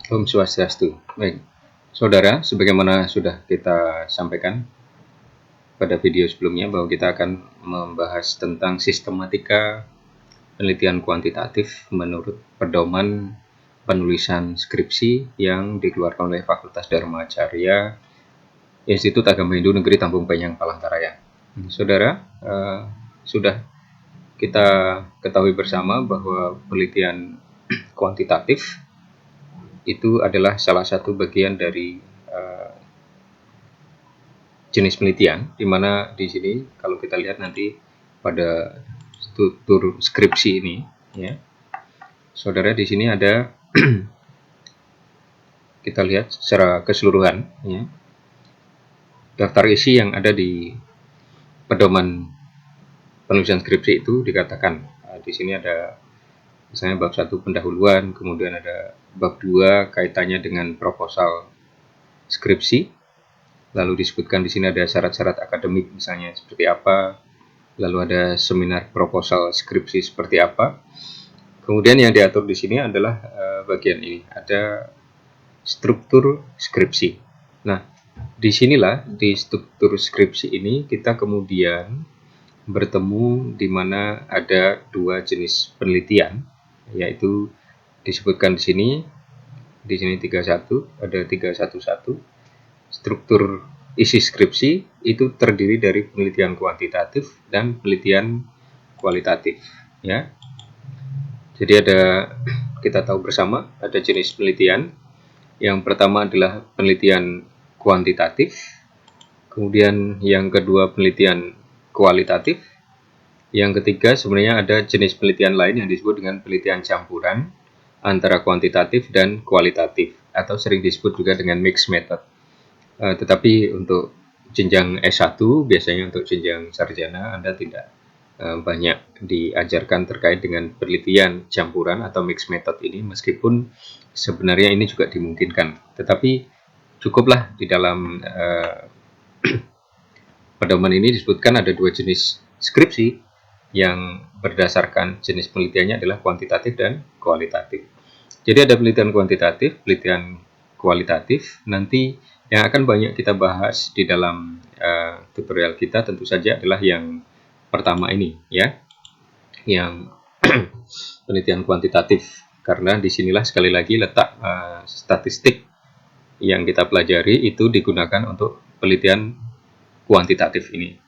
Om Swastiastu. Baik, saudara, sebagaimana sudah kita sampaikan pada video sebelumnya bahwa kita akan membahas tentang sistematika penelitian kuantitatif menurut pedoman penulisan skripsi yang dikeluarkan oleh Fakultas Dharma Carya Institut Agama Hindu Negeri Tambung Penyang Palangkaraya. Saudara, sudah kita ketahui bersama bahwa penelitian kuantitatif itu adalah salah satu bagian dari jenis penelitian, di mana di sini kalau kita lihat nanti pada struktur skripsi ini, ya, saudara, di sini ada kita lihat secara keseluruhan, ya, daftar isi yang ada di pedoman penulisan skripsi itu dikatakan di sini ada misalnya bab 1 pendahuluan, kemudian ada bab 2 kaitannya dengan proposal skripsi. Lalu disebutkan di sini ada syarat-syarat akademik misalnya seperti apa, lalu ada seminar proposal skripsi seperti apa. Kemudian yang diatur di sini adalah bagian ini, ada struktur skripsi. Nah, disinilah di struktur skripsi ini kita kemudian bertemu di mana ada dua jenis penelitian, yaitu disebutkan di sini 31, ada 311. Struktur isi skripsi itu terdiri dari penelitian kuantitatif dan penelitian kualitatif, ya. Jadi kita tahu bersama ada jenis penelitian. Yang pertama adalah penelitian kuantitatif, kemudian yang kedua penelitian kualitatif, yang ketiga sebenarnya ada jenis penelitian lain yang disebut dengan penelitian campuran antara kuantitatif dan kualitatif, atau sering disebut juga dengan mixed method. Tetapi untuk jenjang S1, biasanya untuk jenjang sarjana, Anda tidak banyak diajarkan terkait dengan penelitian campuran atau mixed method ini, meskipun sebenarnya ini juga dimungkinkan. Tetapi cukuplah di dalam pedoman ini disebutkan ada dua jenis skripsi yang berdasarkan jenis penelitiannya adalah kuantitatif dan kualitatif. Jadi ada penelitian kuantitatif, penelitian kualitatif. Nanti yang akan banyak kita bahas di dalam tutorial kita tentu saja adalah yang pertama ini, ya, yang penelitian kuantitatif. Karena disinilah sekali lagi letak statistik yang kita pelajari itu digunakan untuk penelitian kuantitatif ini.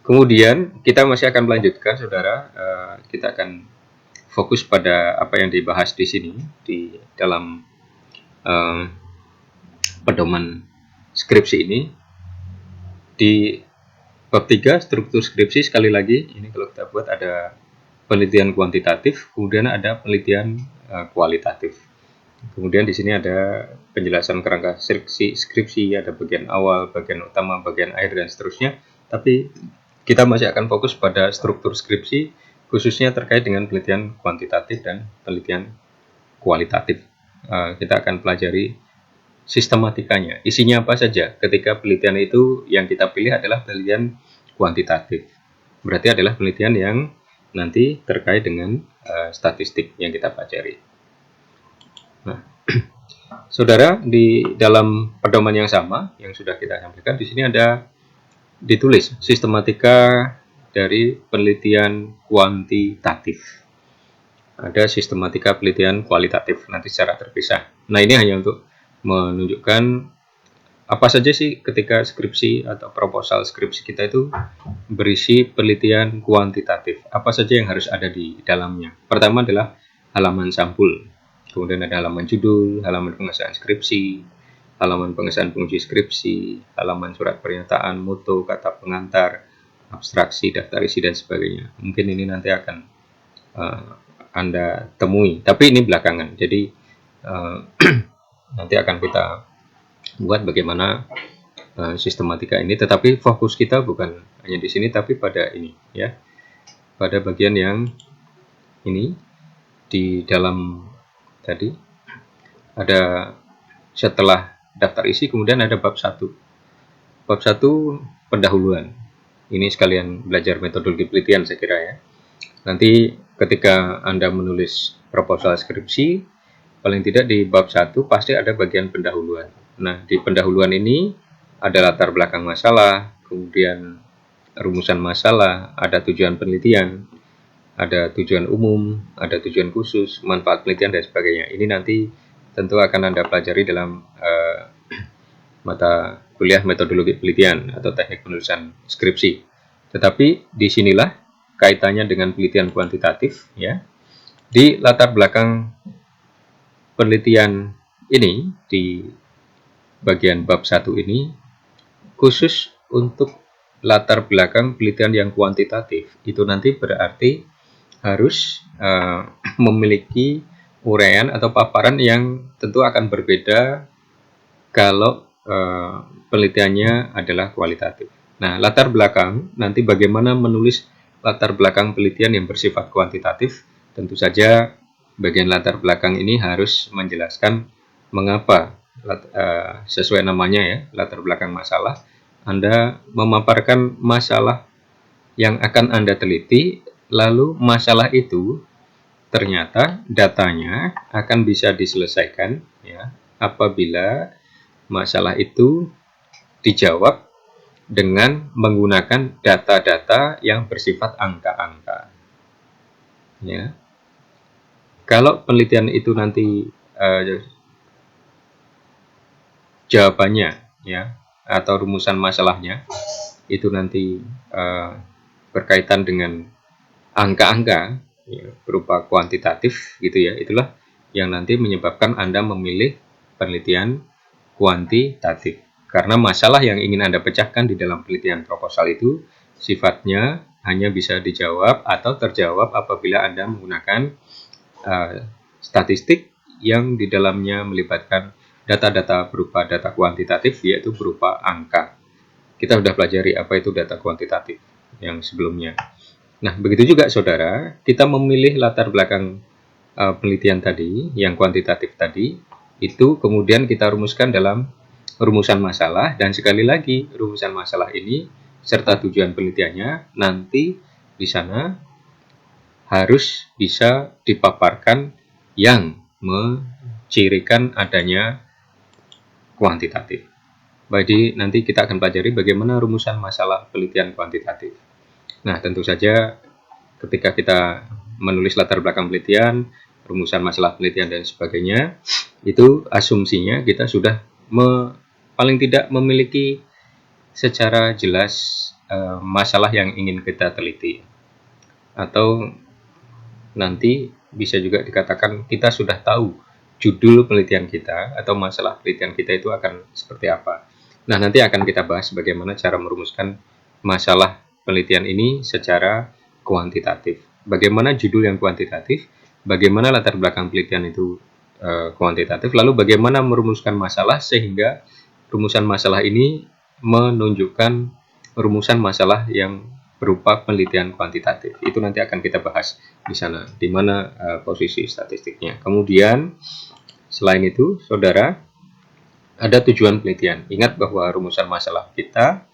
Kemudian kita masih akan melanjutkan, saudara. Kita akan fokus pada apa yang dibahas di sini di dalam pedoman skripsi ini. Di bab 3 struktur skripsi, sekali lagi ini kalau kita buat ada penelitian kuantitatif, kemudian ada penelitian kualitatif. Kemudian di sini ada penjelasan kerangka skripsi, ada bagian awal, bagian utama, bagian akhir, dan seterusnya. Tapi kita masih akan fokus pada struktur skripsi, khususnya terkait dengan penelitian kuantitatif dan penelitian kualitatif. Kita akan pelajari sistematikanya, isinya apa saja ketika penelitian itu yang kita pilih adalah penelitian kuantitatif. Berarti adalah penelitian yang nanti terkait dengan statistik yang kita pelajari. Nah, saudara, di dalam pedoman yang sama yang sudah kita sampaikan di sini ada ditulis sistematika dari penelitian kuantitatif. Ada sistematika penelitian kualitatif nanti secara terpisah. Nah, ini hanya untuk menunjukkan apa saja sih ketika skripsi atau proposal skripsi kita itu berisi penelitian kuantitatif. Apa saja yang harus ada di dalamnya. Pertama adalah halaman sampul. Kemudian ada halaman judul, halaman pengesahan skripsi, halaman pengesahan penguji skripsi, halaman surat pernyataan, moto, kata pengantar, abstraksi, daftar isi, dan sebagainya. Mungkin ini nanti akan Anda temui, tapi ini belakangan. Jadi nanti akan kita buat bagaimana sistematika ini. Tetapi fokus kita bukan hanya di sini, tapi pada ini, ya, pada bagian yang ini di dalam tadi ada setelah daftar isi, kemudian ada bab 1. Bab 1 pendahuluan. Ini sekalian belajar metodologi penelitian saya kira, ya. Nanti ketika Anda menulis proposal skripsi, paling tidak di bab 1 pasti ada bagian pendahuluan. Nah, di pendahuluan ini ada latar belakang masalah, kemudian rumusan masalah, ada tujuan penelitian, ada tujuan umum, ada tujuan khusus, manfaat penelitian, dan sebagainya. Ini nanti tentu akan Anda pelajari dalam mata kuliah metodologi penelitian atau teknik penulisan skripsi. Tetapi disinilah kaitannya dengan penelitian kuantitatif, ya. Di latar belakang penelitian ini, di bagian bab 1 ini, khusus untuk latar belakang penelitian yang kuantitatif, itu nanti berarti harus memiliki uraian atau paparan yang tentu akan berbeda kalau penelitiannya adalah kualitatif. Nah, latar belakang, nanti bagaimana menulis latar belakang penelitian yang bersifat kuantitatif, tentu saja bagian latar belakang ini harus menjelaskan mengapa, sesuai namanya ya, latar belakang masalah, Anda memaparkan masalah yang akan Anda teliti, lalu masalah itu ternyata datanya akan bisa diselesaikan ya apabila masalah itu dijawab dengan menggunakan data-data yang bersifat angka-angka. Ya. Kalau penelitian itu nanti jawabannya ya atau rumusan masalahnya itu nanti berkaitan dengan angka-angka ya, berupa kuantitatif gitu ya, itulah yang nanti menyebabkan Anda memilih penelitian kuantitatif. Karena masalah yang ingin Anda pecahkan di dalam penelitian proposal itu sifatnya hanya bisa dijawab atau terjawab apabila Anda menggunakan statistik yang di dalamnya melibatkan data-data berupa data kuantitatif, yaitu berupa angka. Kita sudah pelajari apa itu data kuantitatif yang sebelumnya. Nah, begitu juga saudara, kita memilih latar belakang penelitian tadi, yang kuantitatif tadi, itu kemudian kita rumuskan dalam rumusan masalah, dan sekali lagi rumusan masalah ini serta tujuan penelitiannya nanti di sana harus bisa dipaparkan yang mencirikan adanya kuantitatif. Jadi nanti kita akan pelajari bagaimana rumusan masalah penelitian kuantitatif. Nah, tentu saja ketika kita menulis latar belakang penelitian, rumusan masalah penelitian dan sebagainya, itu asumsinya kita sudah paling tidak memiliki secara jelas masalah yang ingin kita teliti. Atau nanti bisa juga dikatakan kita sudah tahu judul penelitian kita atau masalah penelitian kita itu akan seperti apa. Nah, nanti akan kita bahas bagaimana cara merumuskan masalah penelitian ini secara kuantitatif. Bagaimana judul yang kuantitatif, bagaimana latar belakang penelitian itu kuantitatif, lalu bagaimana merumuskan masalah sehingga rumusan masalah ini menunjukkan rumusan masalah yang berupa penelitian kuantitatif. Itu nanti akan kita bahas di sana, di mana posisi statistiknya. Kemudian selain itu, saudara, ada tujuan penelitian. Ingat bahwa rumusan masalah kita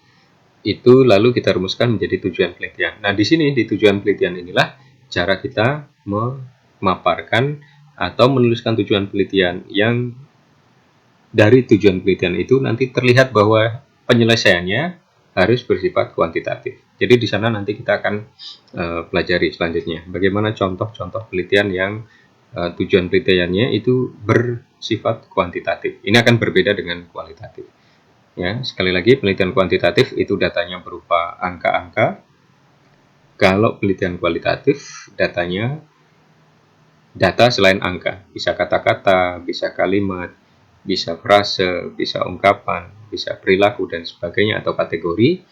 itu lalu kita rumuskan menjadi tujuan penelitian. Nah, di sini di tujuan penelitian inilah cara kita memaparkan atau menuliskan tujuan penelitian yang dari tujuan penelitian itu nanti terlihat bahwa penyelesaiannya harus bersifat kuantitatif. Jadi di sana nanti kita akan pelajari selanjutnya bagaimana contoh-contoh penelitian yang tujuan penelitiannya itu bersifat kuantitatif. Ini akan berbeda dengan kualitatif. Ya, sekali lagi penelitian kuantitatif itu datanya berupa angka-angka. Kalau penelitian kualitatif datanya data selain angka, bisa kata-kata, bisa kalimat, bisa frase, bisa ungkapan, bisa perilaku dan sebagainya atau kategori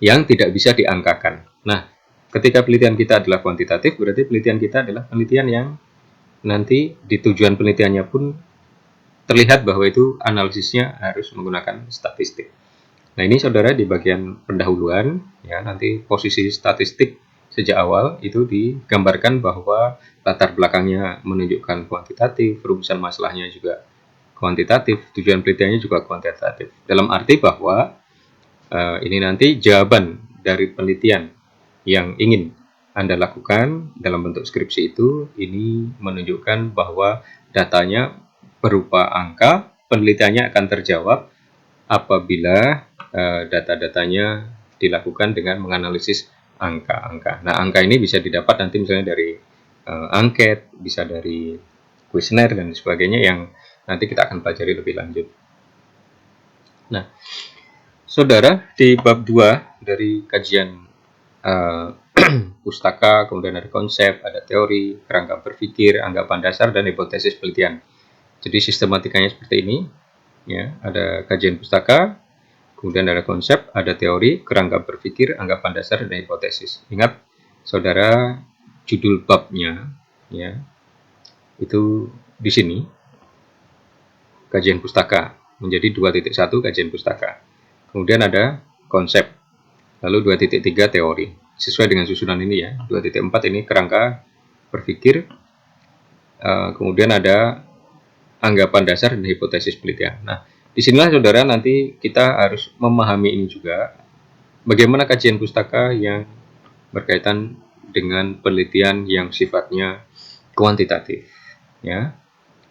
yang tidak bisa diangkakan. Nah, ketika penelitian kita adalah kuantitatif, berarti penelitian kita adalah penelitian yang nanti di tujuan penelitiannya pun terlihat bahwa itu analisisnya harus menggunakan statistik. Nah, ini saudara di bagian pendahuluan ya, nanti posisi statistik sejak awal itu digambarkan bahwa latar belakangnya menunjukkan kuantitatif, rumusan masalahnya juga kuantitatif, tujuan penelitiannya juga kuantitatif. Dalam arti bahwa ini nanti jawaban dari penelitian yang ingin Anda lakukan dalam bentuk skripsi itu, ini menunjukkan bahwa datanya berupa angka, penelitiannya akan terjawab apabila data-datanya dilakukan dengan menganalisis angka-angka. Nah, angka ini bisa didapat nanti misalnya dari angket, bisa dari kuesioner dan sebagainya yang nanti kita akan pelajari lebih lanjut. Nah, saudara, di bab 2 dari kajian pustaka, kemudian ada konsep, ada teori, kerangka berpikir, anggapan dasar, dan hipotesis penelitian. Jadi sistematikanya seperti ini, ya, ada kajian pustaka, kemudian ada konsep, ada teori, kerangka berpikir, anggapan dasar, dan hipotesis. Ingat, saudara, judul babnya, ya, itu di sini, kajian pustaka, menjadi 2.1 kajian pustaka. Kemudian ada konsep, lalu 2.3 teori. Sesuai dengan susunan ini ya, 2.4 ini kerangka berpikir, kemudian ada anggapan dasar dan hipotesis penelitian. Nah, disinilah saudara nanti kita harus memahami ini juga, bagaimana kajian pustaka yang berkaitan dengan penelitian yang sifatnya kuantitatif, ya.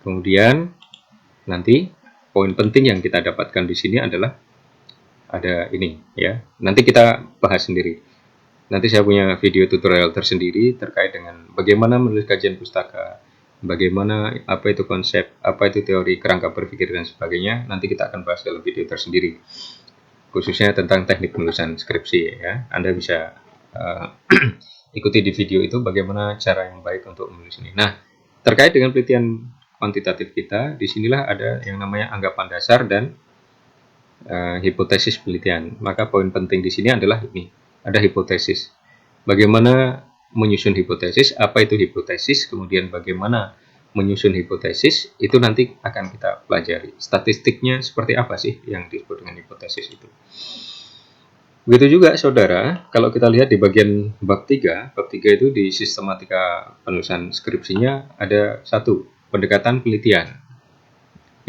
Kemudian nanti poin penting yang kita dapatkan di sini adalah ada ini, ya. Nanti kita bahas sendiri. Nanti saya punya video tutorial tersendiri terkait dengan bagaimana menulis kajian pustaka, bagaimana, apa itu konsep, apa itu teori, kerangka berpikir, dan sebagainya. Nanti kita akan bahas dalam video tersendiri, khususnya tentang teknik penulisan skripsi, ya. Anda bisa ikuti di video itu bagaimana cara yang baik untuk menulis ini. Nah, terkait dengan penelitian kuantitatif kita, disinilah ada yang namanya anggapan dasar dan hipotesis penelitian. Maka poin penting di sini adalah ini, ada hipotesis. Bagaimana menyusun hipotesis, apa itu hipotesis, kemudian bagaimana menyusun hipotesis, itu nanti akan kita pelajari. Statistiknya seperti apa sih yang disebut dengan hipotesis itu. Begitu juga saudara, kalau kita lihat di bagian bab 3 itu di sistematika penulisan skripsinya ada 1, pendekatan penelitian.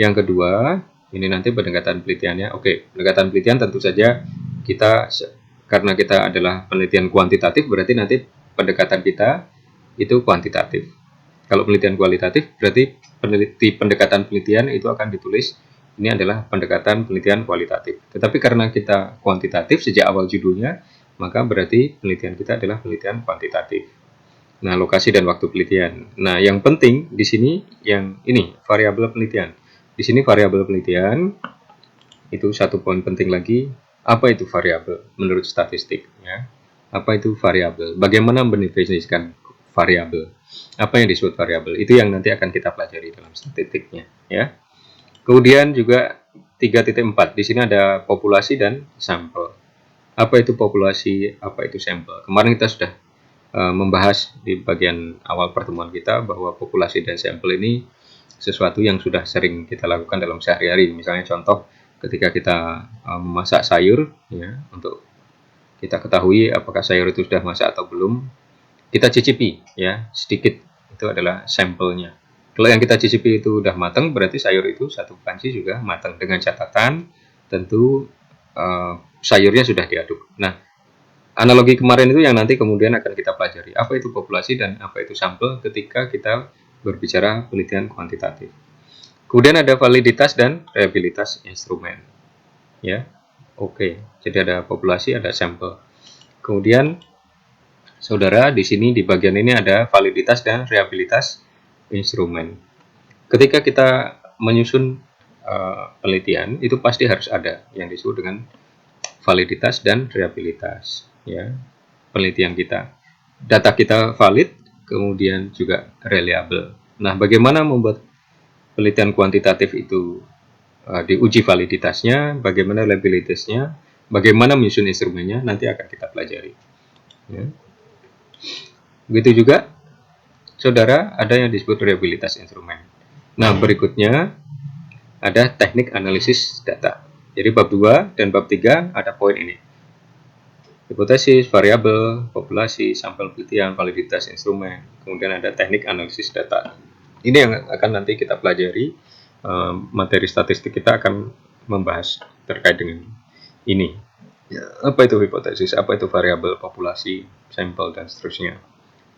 Yang kedua, ini nanti pendekatan penelitiannya. Oke, pendekatan penelitian tentu saja kita, karena kita adalah penelitian kuantitatif, berarti nanti pendekatan kita itu kuantitatif. Kalau penelitian kualitatif, berarti pendekatan penelitian itu akan ditulis, ini adalah pendekatan penelitian kualitatif. Tetapi karena kita kuantitatif sejak awal judulnya, maka berarti penelitian kita adalah penelitian kuantitatif. Nah, lokasi dan waktu penelitian. Nah, yang penting di sini yang ini, variabel penelitian. Di sini variabel penelitian itu satu poin penting lagi. Apa itu variabel menurut statistik? Ya. Apa itu variabel? Bagaimana mendefinisikan variabel? Apa yang disebut variabel? Itu yang nanti akan kita pelajari dalam statistiknya. Ya. Kemudian juga 3.4. Di sini ada populasi dan sampel. Apa itu populasi? Apa itu sampel? Kemarin kita sudah membahas di bagian awal pertemuan kita bahwa populasi dan sampel ini sesuatu yang sudah sering kita lakukan dalam sehari-hari. Misalnya contoh ketika kita memasak sayur, ya, untuk kita ketahui apakah sayur itu sudah masak atau belum, kita cicipi, ya, sedikit, itu adalah sampelnya. Kalau yang kita cicipi itu sudah matang, berarti sayur itu satu panci juga matang, dengan catatan tentu sayurnya sudah diaduk. Nah, analogi kemarin itu yang nanti kemudian akan kita pelajari. Apa itu populasi dan apa itu sampel ketika kita berbicara penelitian kuantitatif. Kemudian ada validitas dan reliabilitas instrumen. Ya, oke. Jadi ada populasi, ada sampel. Kemudian, saudara, di sini di bagian ini ada validitas dan reliabilitas instrumen. Ketika kita menyusun penelitian, itu pasti harus ada yang disebut dengan validitas dan reliabilitas. Ya, penelitian kita, data kita valid, kemudian juga reliable. Nah, bagaimana membuat penelitian kuantitatif itu diuji validitasnya, bagaimana reliabilitasnya, bagaimana menyusun instrumennya, nanti akan kita pelajari. Ya. Begitu juga, saudara, ada yang disebut reliabilitas instrumen. Nah, berikutnya ada teknik analisis data. Jadi bab 2 dan bab 3 ada poin ini. Hipotesis, variabel, populasi, sampel penelitian, validitas instrumen, kemudian ada teknik analisis data. Ini yang akan nanti kita pelajari. Materi statistik kita akan membahas terkait dengan ini. Ya, apa itu hipotesis, apa itu variabel, populasi, sampel, dan seterusnya.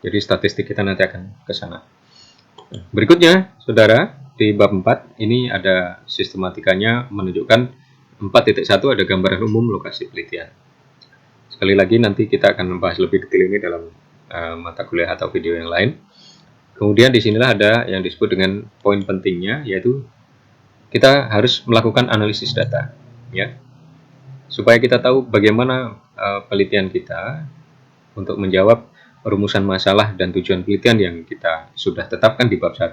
Jadi statistik kita nanti akan ke sana. Berikutnya, saudara, di bab 4 ini ada sistematikanya menunjukkan 4.1 ada gambaran umum lokasi penelitian. Sekali lagi nanti kita akan membahas lebih detail ini dalam mata kuliah atau video yang lain. Kemudian disinilah ada yang disebut dengan poin pentingnya, yaitu kita harus melakukan analisis data, ya, supaya kita tahu bagaimana penelitian kita untuk menjawab rumusan masalah dan tujuan penelitian yang kita sudah tetapkan di bab 1.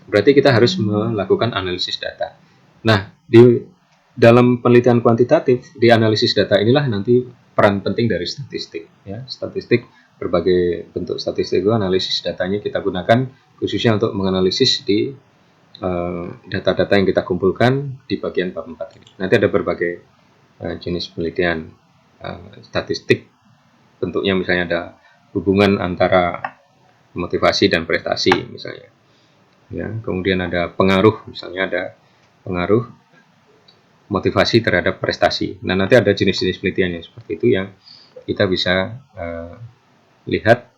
Berarti kita harus melakukan analisis data. Nah, di dalam penelitian kuantitatif, di analisis data inilah nanti peran penting dari statistik, ya. Statistik, berbagai bentuk statistik itu analisis datanya kita gunakan khususnya untuk menganalisis di data-data yang kita kumpulkan di bagian bab 4 ini. Nanti ada berbagai jenis penelitian statistik, bentuknya misalnya ada hubungan antara motivasi dan prestasi misalnya, ya. Kemudian ada pengaruh, misalnya ada pengaruh motivasi terhadap prestasi. Nah, nanti ada jenis-jenis penelitian yang seperti itu yang kita bisa lihat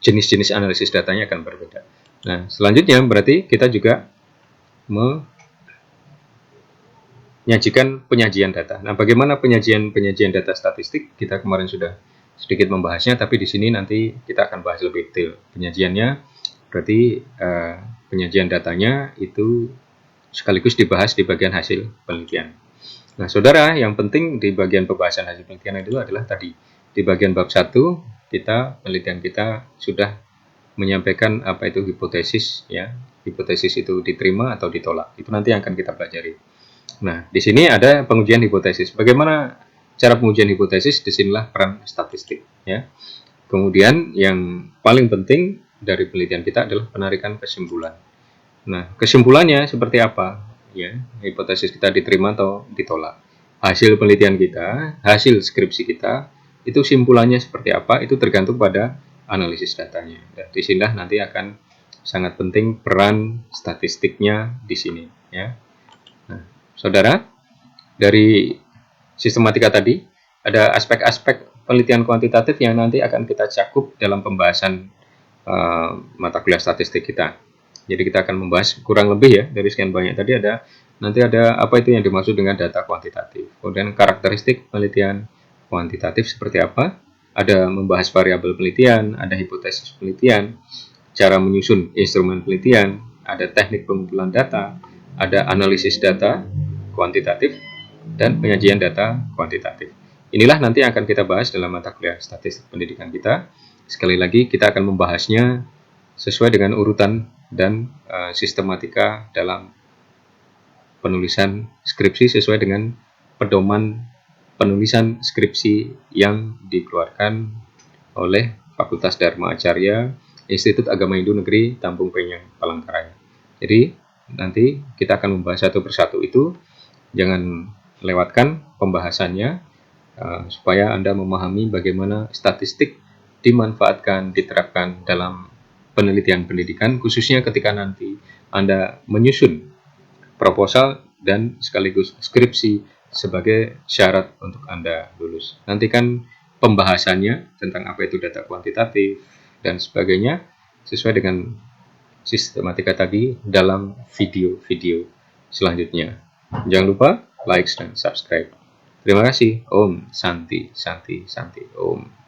jenis-jenis analisis datanya akan berbeda. Nah, selanjutnya berarti kita juga menyajikan penyajian data. Nah, bagaimana penyajian data statistik? Kita kemarin sudah sedikit membahasnya, tapi di sini nanti kita akan bahas lebih detail. Penyajiannya berarti penyajian datanya itu sekaligus dibahas di bagian hasil penelitian. Nah, saudara, yang penting di bagian pembahasan hasil penelitian itu adalah tadi di bagian bab 1 penelitian kita sudah menyampaikan apa itu hipotesis, ya. Hipotesis itu diterima atau ditolak. Itu nanti yang akan kita pelajari. Nah, di sini ada pengujian hipotesis. Bagaimana cara pengujian hipotesis? Disinilah peran statistik, ya. Kemudian yang paling penting dari penelitian kita adalah penarikan kesimpulan. Nah, kesimpulannya seperti apa? Ya, hipotesis kita diterima atau ditolak. Hasil penelitian kita, hasil skripsi kita, itu simpulannya seperti apa? Itu tergantung pada analisis datanya. Dan disinilah nanti akan sangat penting peran statistiknya di sini, ya. Nah, saudara, dari sistematika tadi ada aspek-aspek penelitian kuantitatif yang nanti akan kita cakup dalam pembahasan mata kuliah statistik kita. Jadi kita akan membahas kurang lebih, ya, dari sekian banyak tadi nanti ada apa itu yang dimaksud dengan data kuantitatif. Kemudian karakteristik penelitian kuantitatif seperti apa? Ada membahas variabel penelitian, ada hipotesis penelitian, cara menyusun instrumen penelitian, ada teknik pengumpulan data, ada analisis data kuantitatif, dan penyajian data kuantitatif. Inilah nanti yang akan kita bahas dalam mata kuliah statistik pendidikan kita. Sekali lagi, kita akan membahasnya sesuai dengan urutan dan sistematika dalam penulisan skripsi sesuai dengan pedoman penulisan skripsi yang dikeluarkan oleh Fakultas Dharma Acarya, Institut Agama Hindu Negeri Tampung Penyang, Palangkaraya. Jadi nanti kita akan membahas satu persatu itu. Jangan lewatkan pembahasannya supaya Anda memahami bagaimana statistik dimanfaatkan, diterapkan dalam penelitian pendidikan, khususnya ketika nanti Anda menyusun proposal dan sekaligus skripsi sebagai syarat untuk Anda lulus. Nantikan pembahasannya tentang apa itu data kuantitatif dan sebagainya sesuai dengan sistematika tadi dalam video-video selanjutnya. Jangan lupa like dan subscribe. Terima kasih. Om Santi Santi Santi Om.